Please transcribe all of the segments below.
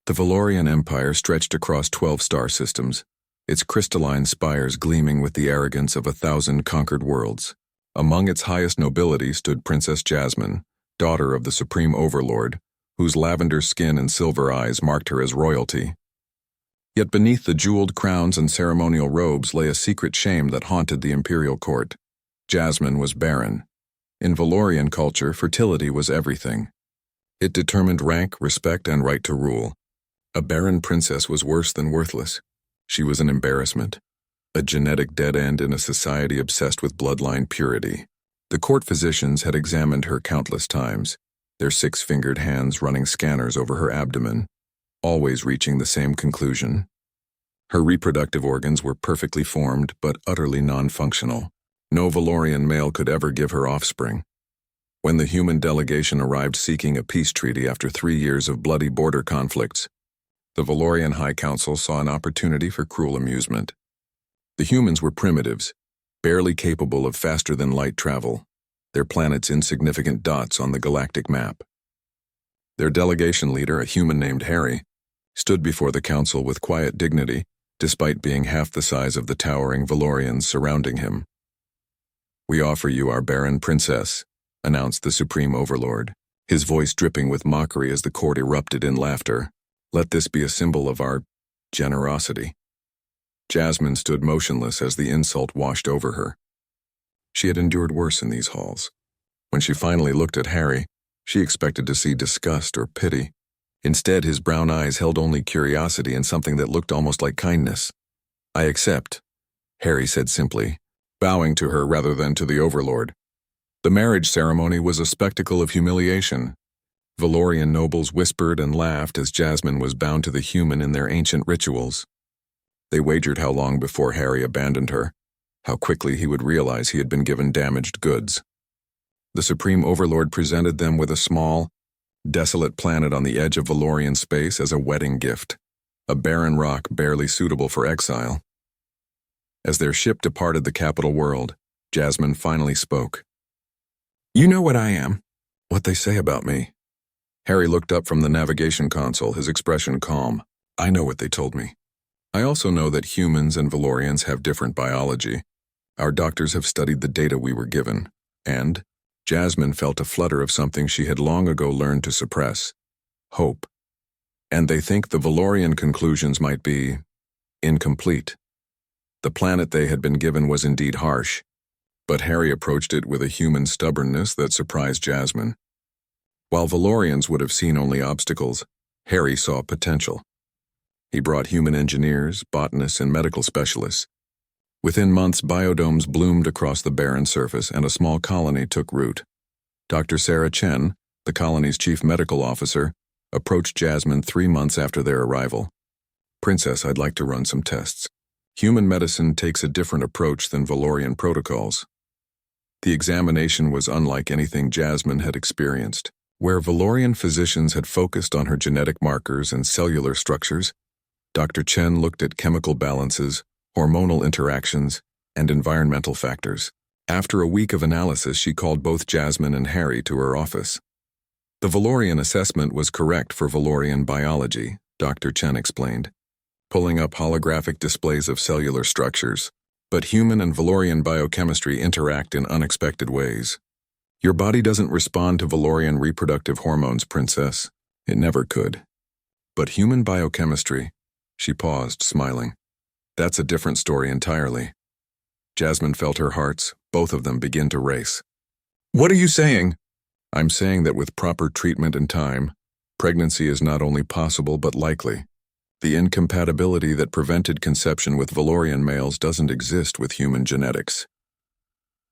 The Valorian Empire stretched across 12 star systems, its crystalline spires gleaming with the arrogance of 1,000 conquered worlds. Among its highest nobility stood Princess Jasmine, daughter of the Supreme Overlord, whose lavender skin and silver eyes marked her as royalty. Yet beneath the jeweled crowns and ceremonial robes lay a secret shame that haunted the imperial court. Jasmine was barren. In Valorian culture, fertility was everything. It determined rank, respect, and right to rule. A barren princess was worse than worthless. She was an embarrassment, a genetic dead end in a society obsessed with bloodline purity. The court physicians had examined her countless times, their six-fingered hands running scanners over her abdomen, always reaching the same conclusion. Her reproductive organs were perfectly formed but utterly non-functional. No Valorian male could ever give her offspring. When the human delegation arrived seeking a peace treaty after 3 years of bloody border conflicts, the Valorian High Council saw an opportunity for cruel amusement. The humans were primitives, barely capable of faster-than-light travel, their planets insignificant dots on the galactic map. Their delegation leader, a human named Harry, stood before the council with quiet dignity, despite being half the size of the towering Valorians surrounding him. "We offer you our barren princess," announced the Supreme Overlord, his voice dripping with mockery as the court erupted in laughter. "Let this be a symbol of our generosity." Jasmine stood motionless as the insult washed over her. She had endured worse in these halls. When she finally looked at Harry, she expected to see disgust or pity. Instead, his brown eyes held only curiosity and something that looked almost like kindness. "I accept," Harry said simply, bowing to her rather than to the Overlord. The marriage ceremony was a spectacle of humiliation. Valorian nobles whispered and laughed as Jasmine was bound to the human in their ancient rituals. They wagered how long before Harry abandoned her, how quickly he would realize he had been given damaged goods. The Supreme Overlord presented them with a small, desolate planet on the edge of Valorian space as a wedding gift, a barren rock barely suitable for exile. As their ship departed the capital world, Jasmine finally spoke. "You know what I am." "What they say about me." Harry looked up from the navigation console, his expression calm. "I know what they told me. I also know that humans and Valorians have different biology. Our doctors have studied the data we were given, and Jasmine felt a flutter of something she had long ago learned to suppress: hope. And they think the Valorian conclusions might be incomplete. The planet they had been given was indeed harsh, but Harry approached it with a human stubbornness that surprised Jasmine. While Valorians would have seen only obstacles, Harry saw potential. He brought human engineers, botanists, and medical specialists. Within months, biodomes bloomed across the barren surface and a small colony took root. Dr. Sarah Chen, the colony's chief medical officer, approached Jasmine 3 months after their arrival. "Princess, I'd like to run some tests. Human medicine takes a different approach than Valorian protocols." The examination was unlike anything Jasmine had experienced. Where Valorian physicians had focused on her genetic markers and cellular structures, Dr. Chen looked at chemical balances, hormonal interactions, and environmental factors. After a week of analysis, she called both Jasmine and Harry to her office. "The Valorian assessment was correct for Valorian biology," Dr. Chen explained, pulling up holographic displays of cellular structures. "But human and Valorian biochemistry interact in unexpected ways. Your body doesn't respond to Valorian reproductive hormones, Princess. It never could. But human biochemistry," she paused, smiling, "that's a different story entirely." Jasmine felt her hearts, both of them, begin to race. "What are you saying?" "I'm saying that with proper treatment and time, pregnancy is not only possible but likely. The incompatibility that prevented conception with Valorian males doesn't exist with human genetics."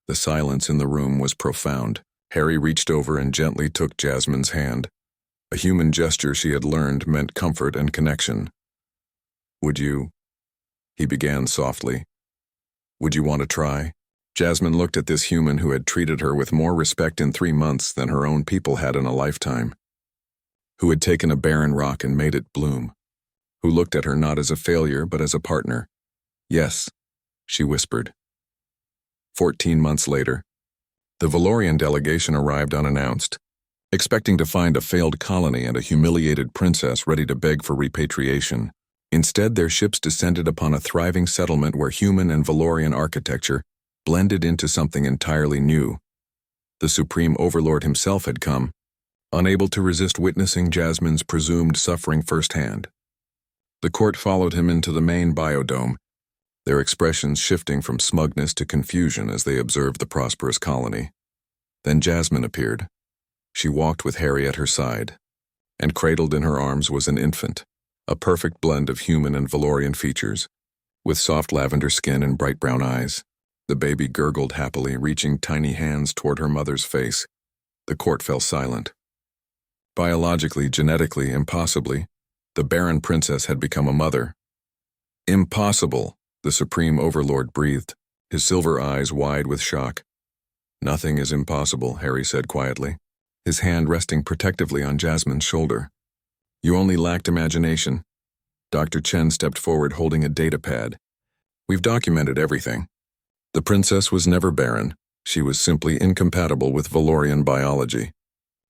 The silence in the room was profound. Harry reached over and gently took Jasmine's hand. A human gesture she had learned meant comfort and connection. "Would you?" he began softly. "Would you want to try?" Jasmine looked at this human who had treated her with more respect in 3 months than her own people had in a lifetime, who had taken a barren rock and made it bloom, who looked at her not as a failure but as a partner. "Yes," she whispered. 14 months later, the Valorian delegation arrived unannounced. expecting to find a failed colony and a humiliated princess ready to beg for repatriation. Instead, their ships descended upon a thriving settlement where human and Valorian architecture blended into something entirely new. The Supreme Overlord himself had come, unable to resist witnessing Jasmine's presumed suffering firsthand. The court followed him into the main biodome, their expressions shifting from smugness to confusion as they observed the prosperous colony. Then Jasmine appeared. She walked with Harry at her side, and cradled in her arms was an infant, a perfect blend of human and Valorian features, with soft lavender skin and bright brown eyes. The baby gurgled happily, reaching tiny hands toward her mother's face. The court fell silent. Biologically, genetically, impossibly, the Barren princess had become a mother. Impossible, the Supreme Overlord breathed, his silver eyes wide with shock. Nothing is impossible, Harry said quietly, his hand resting protectively on Jasmine's shoulder. You only lacked imagination. Dr. Chen stepped forward holding a data pad. We've documented everything. The princess was never barren. She was simply incompatible with Valorian biology.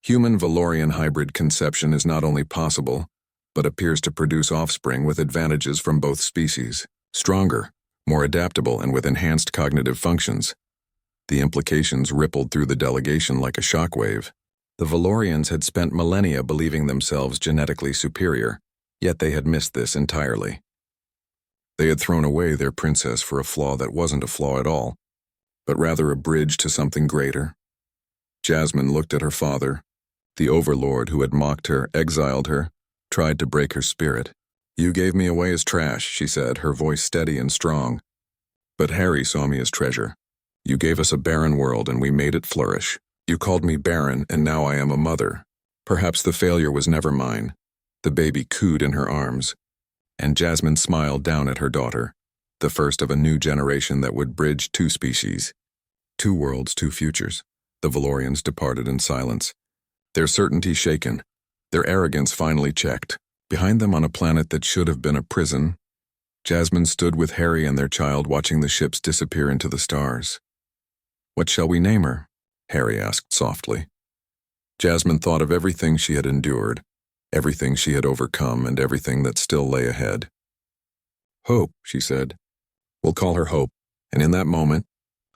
Human-Valorian hybrid conception is not only possible, but appears to produce offspring with advantages from both species, stronger, more adaptable, and with enhanced cognitive functions. The implications rippled through the delegation like a shockwave. The Valorians had spent millennia believing themselves genetically superior, yet they had missed this entirely. They had thrown away their princess for a flaw that wasn't a flaw at all, but rather a bridge to something greater. Jasmine looked at her father. The overlord who had mocked her, exiled her, tried to break her spirit. You gave me away as trash, she said, her voice steady and strong. But Harry saw me as treasure. You gave us a barren world and we made it flourish. You called me barren and now I am a mother. Perhaps the failure was never mine. The baby cooed in her arms, and Jasmine smiled down at her daughter, the first of a new generation that would bridge two species. Two worlds, two futures. The Valorians departed in silence, their certainty shaken, their arrogance finally checked. Behind them on a planet that should have been a prison, Jasmine stood with Harry and their child watching the ships disappear into the stars. What shall we name her? Harry asked softly. Jasmine thought of everything she had endured, everything she had overcome, and everything that still lay ahead. Hope, she said. We'll call her Hope. And in that moment,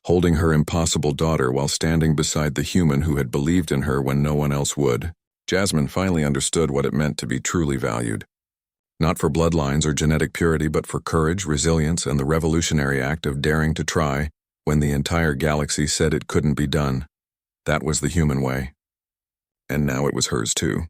holding her impossible daughter while standing beside the human who had believed in her when no one else would, Jasmine finally understood what it meant to be truly valued. Not for bloodlines or genetic purity, but for courage, resilience, and the revolutionary act of daring to try when the entire galaxy said it couldn't be done. That was the human way. And now it was hers too.